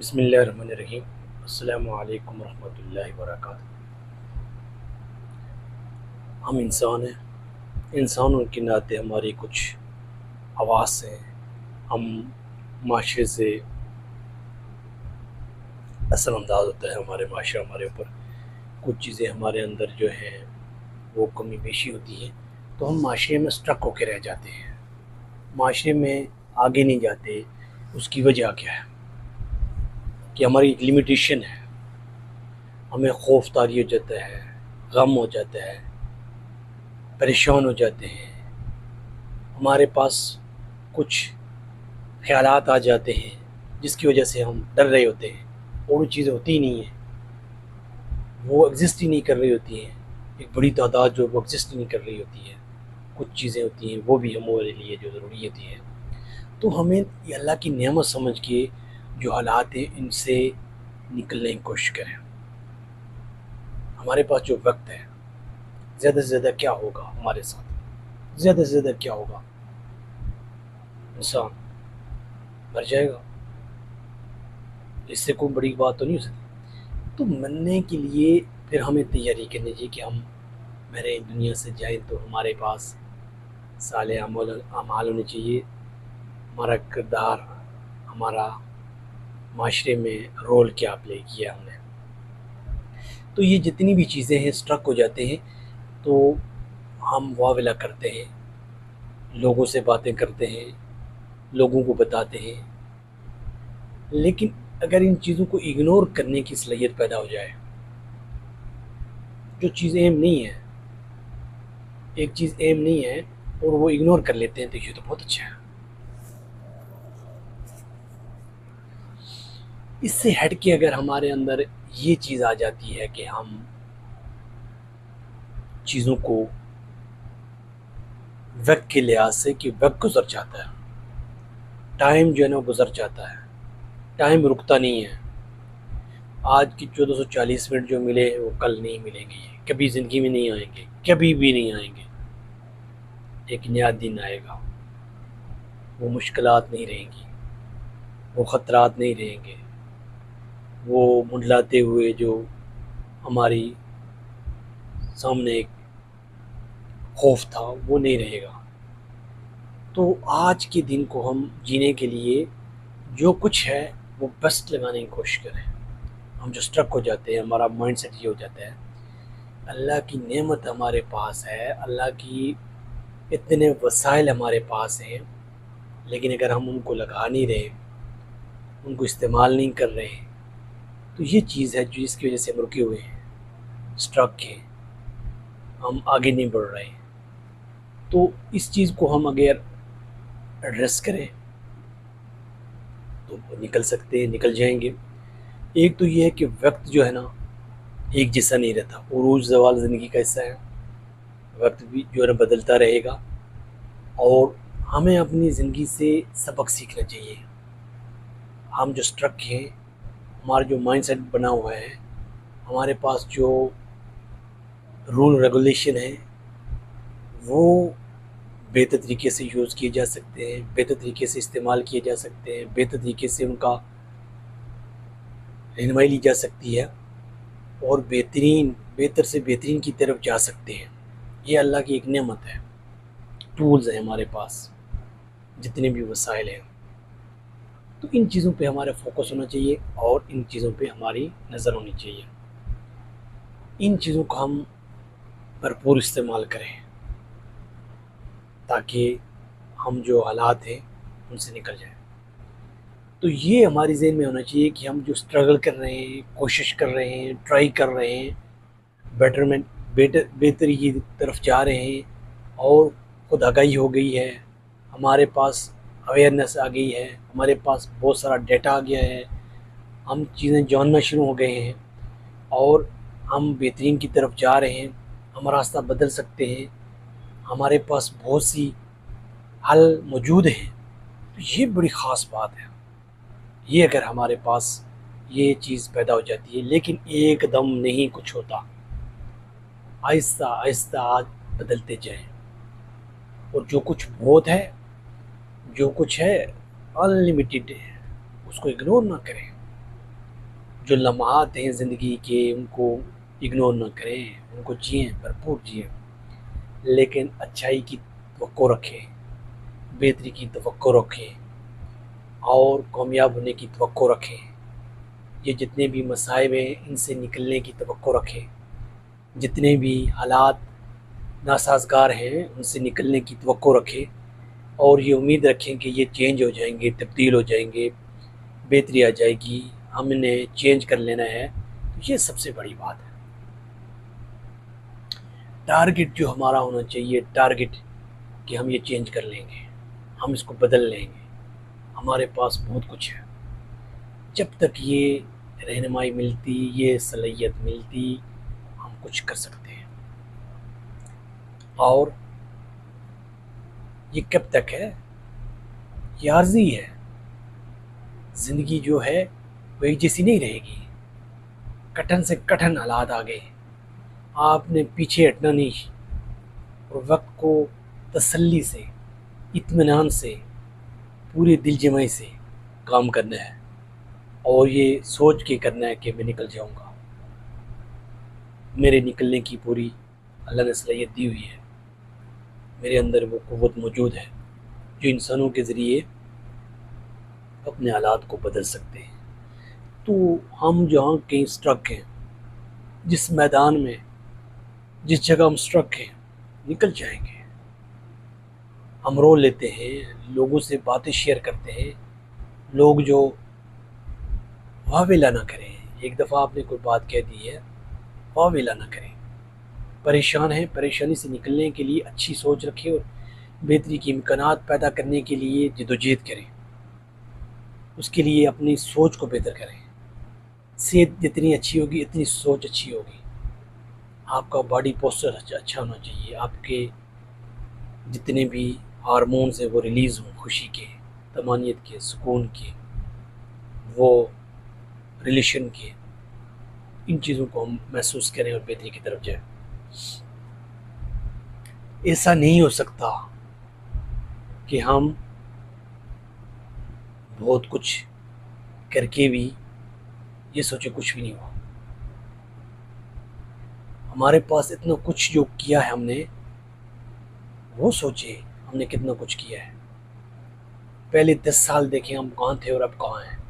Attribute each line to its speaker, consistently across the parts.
Speaker 1: बिस्मिल्लाहिर्रहमानिर्रहीम। अस्सलामु अलैकुम रहमतुल्लाहि व बरकातहू। हम इंसान हैं। इंसानों के नाते हमारी कुछ हवास हैं। हम माशरे से असरअंदाज होता है हमारे माशरा हमारे ऊपर। कुछ चीज़ें हमारे अंदर जो हैं वो कमी पेशी होती हैं, तो हम माशरे में स्ट्रक होकर रह जाते हैं, माशरे में आगे नहीं जाते। उसकी वजह क्या है कि हमारी एक लिमिटेशन है। हमें खौफ तारी हो जाता है, गम हो जाता है, परेशान हो जाते हैं। हमारे पास कुछ ख़यालात आ जाते हैं जिसकी वजह से हम डर रहे होते हैं, और वो चीज़ होती ही नहीं है, वो एग्जिस्ट ही नहीं कर रही होती हैं। एक बड़ी तादाद जो वो एग्जिस्ट ही नहीं कर रही होती है। कुछ चीज़ें होती हैं वो भी हमारे लिए जो ज़रूरी होती हैं। तो हमें ये अल्लाह की नेमत समझ के जो हालात हैं इनसे निकलने की कोशिश करें। हमारे पास जो वक्त है, ज़्यादा से ज़्यादा क्या होगा हमारे साथ, ज़्यादा से ज़्यादा क्या होगा, इंसान मर जाएगा। इससे कोई बड़ी बात तो नहीं हो सकती। तो मरने के लिए फिर हमें तैयारी करनी चाहिए कि हम मेरे दुनिया से जाएं तो हमारे पास साले अमाल होने चाहिए। हमारा किरदार, हमारा माशरे में रोल क्या प्ले किया हमने। तो ये जितनी भी चीज़ें हैं स्ट्रक हो जाते हैं, तो हम वाविला करते हैं, लोगों से बातें करते हैं, लोगों को बताते हैं। लेकिन अगर इन चीज़ों को इग्नोर करने की सलाहियत पैदा हो जाए, जो चीज़ अहम नहीं है, एक चीज़ अहम नहीं है और वो इग्नोर कर लेते हैं, तो ये तो बहुत अच्छा है। इससे हट के अगर हमारे अंदर ये चीज़ आ जाती है कि हम चीज़ों को वक्त के लिहाज से, कि वक्त गुजर जाता है, टाइम जो है ना गुजर जाता है, टाइम रुकता नहीं है। आज की 1440 मिनट जो मिले वो कल नहीं मिलेंगे, कभी ज़िंदगी में नहीं आएंगे, कभी भी नहीं आएंगे। एक नया दिन आएगा, वो मुश्किलात नहीं रहेंगी, वो ख़तरात नहीं रहेंगे, वो मुंडलाते हुए जो हमारी सामने एक खौफ था वो नहीं रहेगा। तो आज के दिन को हम जीने के लिए जो कुछ है वो बेस्ट लगाने की कोशिश करें। हम जो स्ट्रक हो जाते हैं, हमारा माइंड सेट ये हो जाता है, अल्लाह की नेमत हमारे पास है, अल्लाह की इतने वसाइल हमारे पास हैं, लेकिन अगर हम उनको लगा नहीं रहे, उनको इस्तेमाल नहीं कर रहे हैं, तो ये चीज़ है जो जिसकी वजह से हम रुके हुए हैं, स्ट्रक हैं, हम आगे नहीं बढ़ रहे हैं। तो इस चीज़ को हम अगर एड्रेस करें तो निकल सकते हैं, निकल जाएंगे। एक तो ये है कि वक्त जो है ना एक जैसा नहीं रहता, उरूज ज़वाल ज़िंदगी का हिस्सा है। वक्त भी जो है ना बदलता रहेगा, और हमें अपनी ज़िंदगी से सबक सीखना चाहिए। हम जो स्ट्रक हैं, हमारा जो माइंडसेट बना हुआ है, हमारे पास जो रूल रेगुलेशन है, वो बेहतर तरीके से यूज़ किए जा सकते हैं, बेहतर तरीके से इस्तेमाल किए जा सकते हैं, बेहतर तरीके से उनका रहनुमाई ली जा सकती है, और बेहतर से बेहतरीन की तरफ जा सकते हैं। ये अल्लाह की एक नेमत है। टूल्स हैं हमारे पास, जितने भी वसाइल हैं, तो इन चीज़ों पे हमारा फोकस होना चाहिए और इन चीज़ों पे हमारी नज़र होनी चाहिए। इन चीज़ों का हम भरपूर इस्तेमाल करें ताकि हम जो हालात हैं उनसे निकल जाएं। तो ये हमारी ज़हन में होना चाहिए कि हम जो स्ट्रगल कर रहे हैं, कोशिश कर रहे हैं, ट्राई कर रहे हैं, बेटरमेंट बेहतरी की तरफ जा रहे हैं, और खुद आगाही हो गई है, हमारे पास अवेयरनेस आ गई है, हमारे पास बहुत सारा डेटा आ गया है, हम चीज़ें जानना शुरू हो गए हैं, और हम बेहतरीन की तरफ जा रहे हैं, हम रास्ता बदल सकते हैं, हमारे पास बहुत सी हल मौजूद हैं। तो ये बड़ी ख़ास बात है। ये अगर हमारे पास ये चीज़ पैदा हो जाती है, लेकिन एकदम नहीं कुछ होता, आहिस्ता आहिस्ता आज बदलते जाएं, और जो कुछ बहुत है, जो कुछ है अनलिमिटेड है, उसको इग्नोर ना करें। जो लम्हात हैं ज़िंदगी के उनको इग्नोर न करें, उनको जिएँ, भरपूर जिएँ, लेकिन अच्छाई की तवक्को रखें, बेहतरी की तवक्को रखें और कामयाब होने की तवक्को रखें। ये जितने भी मसाइब हैं इनसे निकलने की तवक्को रखें, जितने भी हालात नासाज़गार हैं उनसे निकलने की तवक्को रखें और ये उम्मीद रखें कि ये चेंज हो जाएंगे, तब्दील हो जाएंगे, बेहतरी आ जाएगी, हमने चेंज कर लेना है। तो ये सबसे बड़ी बात है। टारगेट जो हमारा होना चाहिए, टारगेट कि हम ये चेंज कर लेंगे, हम इसको बदल लेंगे, हमारे पास बहुत कुछ है। जब तक ये रहनुमाई मिलती, ये सलाहियत मिलती, हम कुछ कर सकते हैं। और ये कब तक है? ये आर्जी है। ज़िंदगी जो है वो एक जैसी नहीं रहेगी। कठिन से कठिन हालात आ गए, आपने पीछे हटना नहीं और वक्त को तसल्ली से, इत्मीनान से, पूरे दिल जमाई से काम करना है और ये सोच के करना है कि मैं निकल जाऊंगा। मेरे निकलने की पूरी अल्लाह ने सलाहियत दी हुई है। मेरे अंदर वो क़ुव्वत मौजूद है जो इंसानों के ज़रिए अपने हालात को बदल सकते हैं। तो हम जहाँ कहीं स्ट्रक हैं, जिस मैदान में, जिस जगह हम स्ट्रक हैं, निकल जाएंगे। हम रो लेते हैं, लोगों से बातें शेयर करते हैं, लोग जो वावेला ना करें। एक दफ़ा आपने कोई बात कह दी है, वावेला ना करें। परेशान हैं, परेशानी से निकलने के लिए अच्छी सोच रखें और बेहतरी के इम्कानात पैदा करने के लिए जदोजहद करें। उसके लिए अपनी सोच को बेहतर करें। सेहत जितनी अच्छी होगी इतनी सोच अच्छी होगी। आपका बॉडी पोस्चर अच्छा होना चाहिए, आपके जितने भी हार्मोन्स हैं वो रिलीज़ हों, खुशी के, तमानियत के, सुकून के, वो रिलेशन के। इन चीज़ों को हम महसूस करें और बेहतरी की तरफ जाएं। ऐसा नहीं हो सकता कि हम बहुत कुछ करके भी ये सोचे कुछ भी नहीं हुआ। हमारे पास इतना कुछ जो किया है हमने, वो सोचे हमने कितना कुछ किया है। पहले 10 साल देखें हम कहाँ थे और अब कहाँ हैं,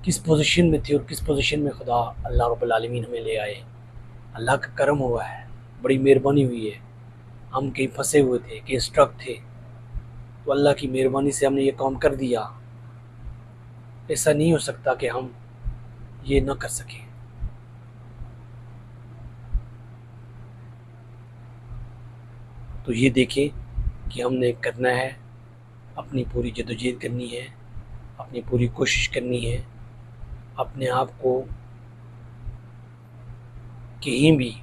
Speaker 1: किस पोजीशन में थे और किस पोजीशन में खुदा अल्लाह रब्बुल आलमीन हमें ले आए। अल्लाह का करम हुआ है, बड़ी मेहरबानी हुई है। हम कहीं फंसे हुए थे, कहीं स्ट्रक थे, तो अल्लाह की मेहरबानी से हमने ये काम कर दिया। ऐसा नहीं हो सकता कि हम ये ना कर सकें। तो ये देखें कि हमने करना है, अपनी पूरी जद्दोजहद करनी है, अपनी पूरी कोशिश करनी है। अपने आप को कहीं भी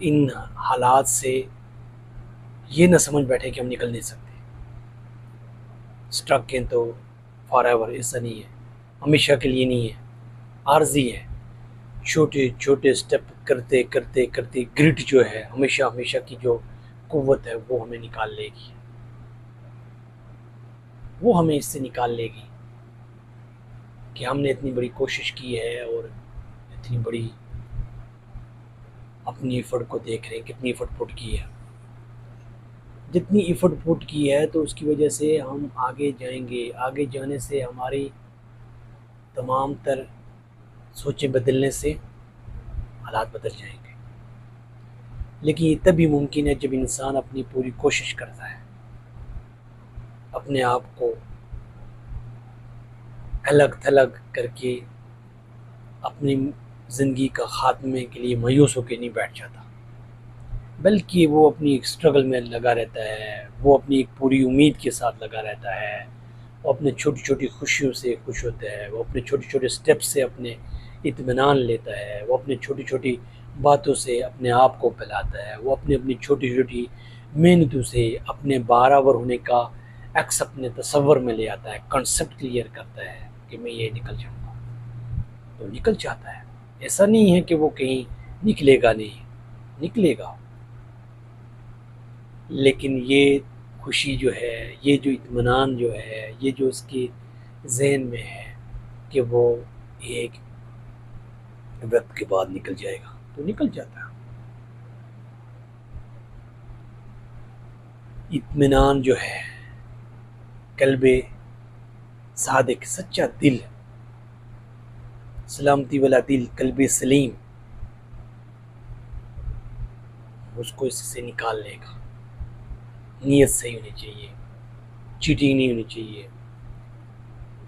Speaker 1: इन हालात से ये ना समझ बैठे कि हम निकल नहीं सकते। स्ट्रक हैं तो फॉरएवर, ऐसा नहीं है, हमेशा के लिए नहीं है, आर्जी है। छोटे छोटे स्टेप करते करते करते ग्रिट जो है, हमेशा हमेशा की जो कुव्वत है वो हमें निकाल लेगी, वो हमें इससे निकाल लेगी कि हमने इतनी बड़ी कोशिश की है और इतनी बड़ी अपनी एफर्ट को देख रहे हैं, कितनी एफर्ट पुट की है। जितनी एफर्ट पुट की है तो उसकी वजह से हम आगे जाएंगे। आगे जाने से हमारी तमाम तर सोचें बदलने से हालात बदल जाएंगे। लेकिन ये तभी मुमकिन है जब इंसान अपनी पूरी कोशिश करता है, अपने आप को अलग थलग करके अपनी ज़िंदगी का ख़ात्मे के लिए मायूस होकर नहीं बैठ जाता, बल्कि वो अपनी एक स्ट्रगल में लगा रहता है, वो अपनी एक पूरी उम्मीद के साथ लगा रहता है, वो अपने छोटी छोटी खुशियों से खुश होता है, वो अपने छोटे छोटे स्टेप से अपने इत्मीनान लेता है, वो अपनी छोटी छोटी बातों से अपने आप को फैलाता है, वो अपनी अपनी छोटी छोटी मेहनतों से अपने बराबर होने का एक्स अपने तसव्वुर में ले आता है, कंसेप्ट क्लियर करता है कि मैं ये निकल जाऊँगा, तो निकल जाता है। ऐसा नहीं है कि वो कहीं निकलेगा नहीं, निकलेगा। लेकिन ये खुशी जो है, ये जो इत्मीनान जो है, ये जो उसके ज़हन में है कि वो एक वक्त के बाद निकल जाएगा, तो निकल जाता है। इत्मीनान जो है, कल्बे सादिक, सच्चा दिल, सलामती वाला दिल, कल्बे सलीम, उसको इससे निकाल लेगा। नीयत सही होनी चाहिए, चीटिंग नहीं होनी चाहिए।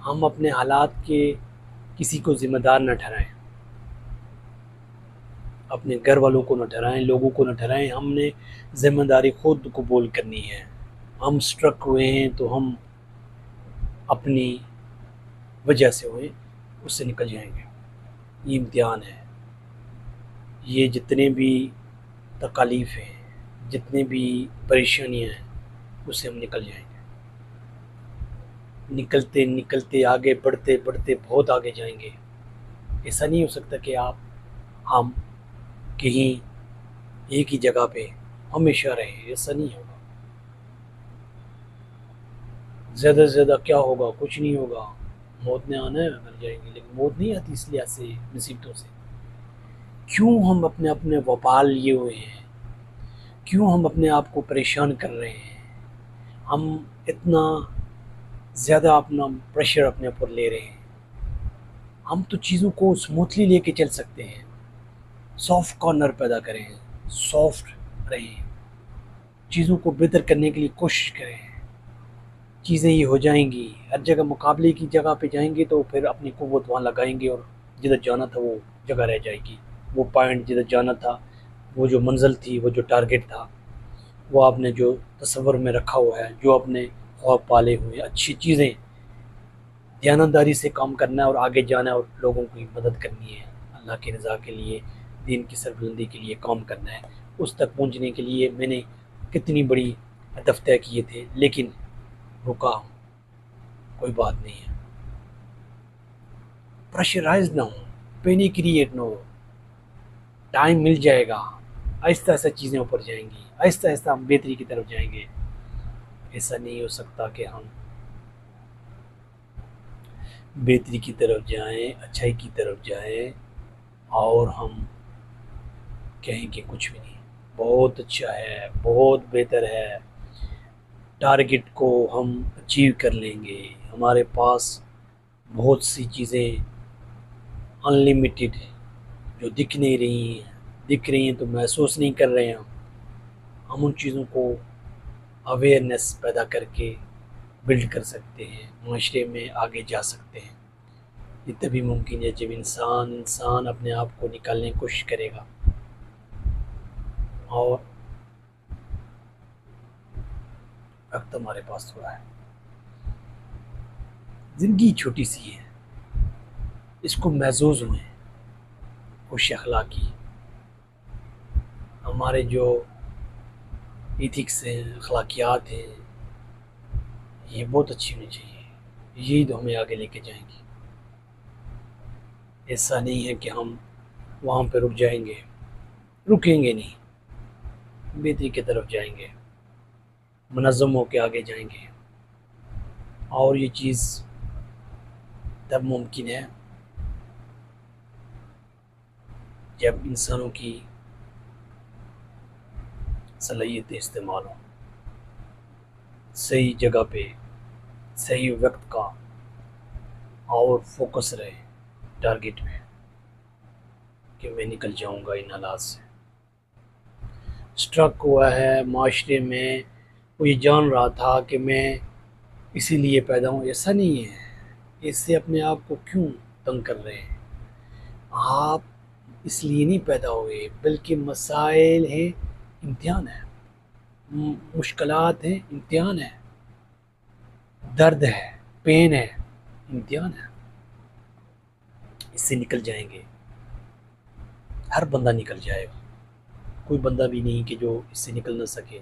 Speaker 1: हम अपने हालात के किसी को ज़िम्मेदार न ठहराएं, अपने घर वालों को न ठहराएं, लोगों को न ठहराएं। हमने ज़िम्मेदारी खुद कबूल करनी है। हम स्ट्रक हुए हैं तो हम अपनी वजह से हुए, उससे निकल जाएंगे। ये इम्तिहान है। ये जितने भी तकालीफ हैं, जितने भी परेशानियां हैं, उससे हम निकल जाएंगे। निकलते निकलते आगे बढ़ते बढ़ते बहुत आगे जाएंगे। ऐसा नहीं हो सकता कि हम कहीं एक ही जगह पे हमेशा रहे, ऐसा नहीं होगा। ज़्यादा से ज़्यादा क्या होगा, कुछ नहीं होगा। मौत ने आना है, मर जाएंगे, लेकिन मौत नहीं आती इसलिए ऐसे मुसीबतों से। क्यों हम अपने अपने वबाल लिए हुए हैं, क्यों हम अपने आप को परेशान कर रहे हैं, हम इतना ज़्यादा अपना प्रेशर अपने ऊपर ले रहे हैं। हम तो चीज़ों को स्मूथली लेके चल सकते हैं। सॉफ्ट कॉर्नर पैदा करें, सॉफ्ट रहें, चीज़ों को बेहतर करने के लिए कोशिश करें। चीज़ें ये हो जाएंगी। हर जगह मुकाबले की जगह पे जाएंगे तो फिर अपनी कुव्वत वहाँ लगाएंगे और जिधर जाना था वो जगह रह जाएगी। वो पॉइंट जिधर जाना था, वो जो मंजिल थी, वो जो टारगेट था, वो आपने जो तस्वर में रखा हुआ है, जो अपने ख्वाब पाले हुए अच्छी चीज़ें, ध्यानदारी से काम करना है और आगे जाना है और लोगों की मदद करनी है। अल्लाह की रज़ा के लिए, दीन की सरबुलंदी के लिए काम करना है। उस तक पहुँचने के लिए मैंने कितनी बड़ी हदफ तय किए थे, लेकिन रुका हूँ। कोई बात नहीं है। प्रेशराइज ना हो, पैनिक क्रिएट ना हो। टाइम मिल जाएगा, आहिस्ता आहिस्ता चीज़ें ऊपर जाएंगी, आहिस्ता आहिस्ता हम बेहतरी की तरफ जाएंगे। ऐसा नहीं हो सकता कि हम बेहतरी की तरफ जाएं, अच्छाई की तरफ जाएं और हम कहें कि कुछ भी नहीं। बहुत अच्छा है, बहुत बेहतर है, टारगेट को हम अचीव कर लेंगे। हमारे पास बहुत सी चीज़ें अनलिमिटेड जो दिख नहीं रही हैं, दिख रही हैं तो महसूस नहीं कर रहे हैं। हम उन चीज़ों को अवेयरनेस पैदा करके बिल्ड कर सकते हैं, माशरे में आगे जा सकते हैं। ये तभी मुमकिन है जब इंसान अपने आप को निकालने की कोशिश करेगा। और वक्त हमारे पास थोड़ा है, ज़िंदगी छोटी सी है, इसको महसूस हुए। खुश अखलाकी, हमारे जो इथिक्स हैं, अखलाकियात हैं, ये बहुत अच्छी होनी चाहिए। यही तो हमें आगे लेके जाएंगी। ऐसा नहीं है कि हम वहाँ पे रुक जाएंगे, रुकेंगे नहीं, बेहतरी की तरफ जाएंगे, मुनज़्ज़म होके आगे जाएंगे। और ये चीज़ तब मुमकिन है जब इंसानों की सलाहियतें इस्तेमाल हों, सही जगह पे सही वक्त का और फोकस रहे टारगेट पे कि मैं निकल जाऊंगा इन हालात से। स्ट्रक हुआ है माशरे में, वो ये जान रहा था कि मैं इसीलिए पैदा हूँ, ऐसा नहीं है। इससे अपने आप को क्यों तंग कर रहे हैं? आप इसलिए नहीं पैदा हुए, बल्कि मसाइल हैं, इम्तिहान है, मुश्किलात हैं, इम्तिहान है, दर्द है, पेन है, इम्तिहान है। इससे निकल जाएंगे, हर बंदा निकल जाएगा। कोई बंदा भी नहीं कि जो इससे निकल ना सके।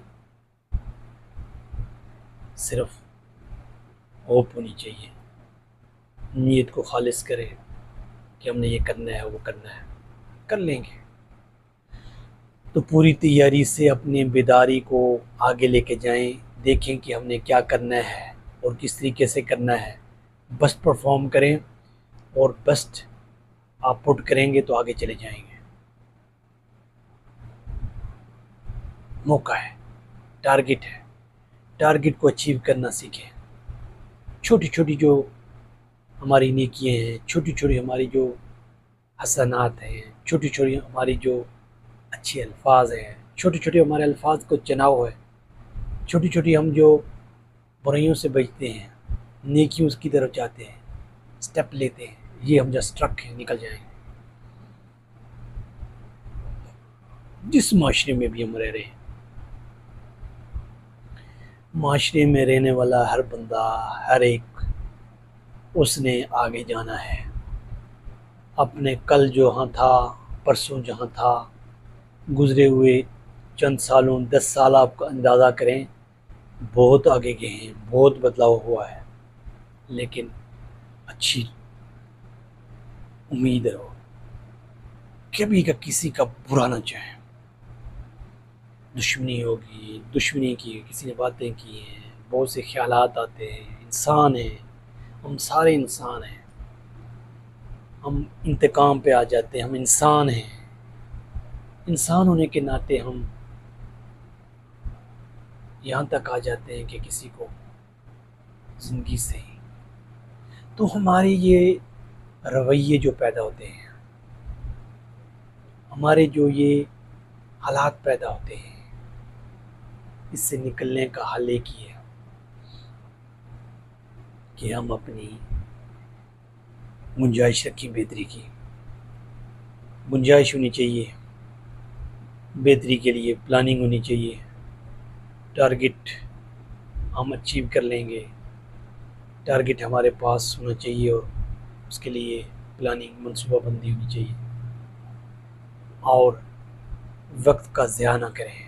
Speaker 1: सिर्फ होप होनी चाहिए, नीयत को खालिस करें कि हमने ये करना है, वो करना है, कर लेंगे। तो पूरी तैयारी से अपने बेदारी को आगे लेके जाएं, देखें कि हमने क्या करना है और किस तरीके से करना है। बेस्ट परफॉर्म करें और बेस्ट आप पुट करेंगे तो आगे चले जाएंगे। मौका है, टारगेट है, टारगेट को अचीव करना सीखें। छोटी छोटी जो हमारी नेकियां हैं, छोटी छोटी हमारी जो हसनात हैं, छोटी छोटी हमारी जो अच्छे अल्फाज हैं, छोटी छोटी हमारे अल्फाज को चुनाव है, छोटी छोटी हम जो बुराइयों से बचते हैं, नेकियों की तरफ जाते हैं, स्टेप लेते हैं, ये हम जस्ट ट्रक हैं, निकल जाएंगे। जिस माशरे में भी हम रह रहे हैं, माशरे में रहने वाला हर बंदा, हर एक, उसने आगे जाना है। अपने कल जहाँ था, परसों जहाँ था, गुज़रे हुए चंद सालों 10 साल आप अंदाज़ा करें, बहुत आगे गए हैं, बहुत बदलाव हुआ है। लेकिन अच्छी उम्मीद रहो, कभी का किसी का बुरा ना चाहे। दुश्मनी होगी, दुश्मनी की, किसी ने बातें की हैं, बहुत से ख्यालात आते हैं। इंसान हैं, हम सारे इंसान हैं, हम इंतकाम पे आ जाते हैं। हम इंसान हैं, इंसान होने के नाते हम यहाँ तक आ जाते हैं कि किसी को ज़िंदगी से, तो हमारे ये रवैये जो पैदा होते हैं, हमारे जो ये हालात पैदा होते हैं, इससे निकलने का हल एक ही है कि हम अपनी गुंजाइश रखें। बेहतरी की गुंजाइश होनी चाहिए, बेहतरी के लिए प्लानिंग होनी चाहिए, टारगेट हम अचीव कर लेंगे। टारगेट हमारे पास होना चाहिए और उसके लिए प्लानिंग, मनसूबाबंदी होनी चाहिए। और वक्त का ज़िया ना करें।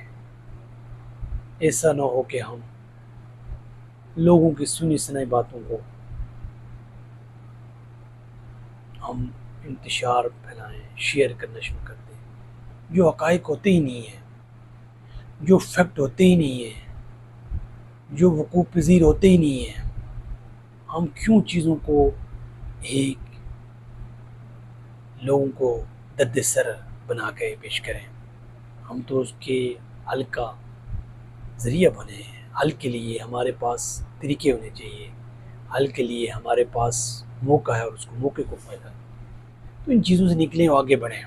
Speaker 1: ऐसा ना हो कि हम लोगों की सुनी सुनाई बातों को हम इंतशार फैलाएं, शेयर करना शुरू कर दें, जो हक़ाइक़ होते ही नहीं हैं, जो फैक्ट होते ही नहीं हैं, जो वक़ूफ़ पज़ीर होते ही नहीं हैं। हम क्यों चीज़ों को एक लोगों को दर्द-ए-सर बना के पेश करें। हम तो उसके हल का ज़रिया बने हैं। हल के लिए हमारे पास तरीके होने चाहिए, हल के लिए हमारे पास मौका है और उसको मौके को फ़ायदा। तो इन चीज़ों से निकलें और आगे बढ़ें,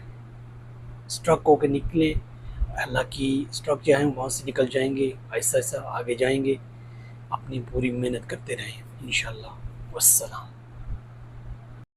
Speaker 1: स्ट्रक होकर निकलें। हालांकि स्ट्रक चाहें वहाँ से निकल जाएंगे, ऐसा ऐसा आगे जाएंगे। अपनी पूरी मेहनत करते रहें, इंशाअल्लाह। वस्सलाम।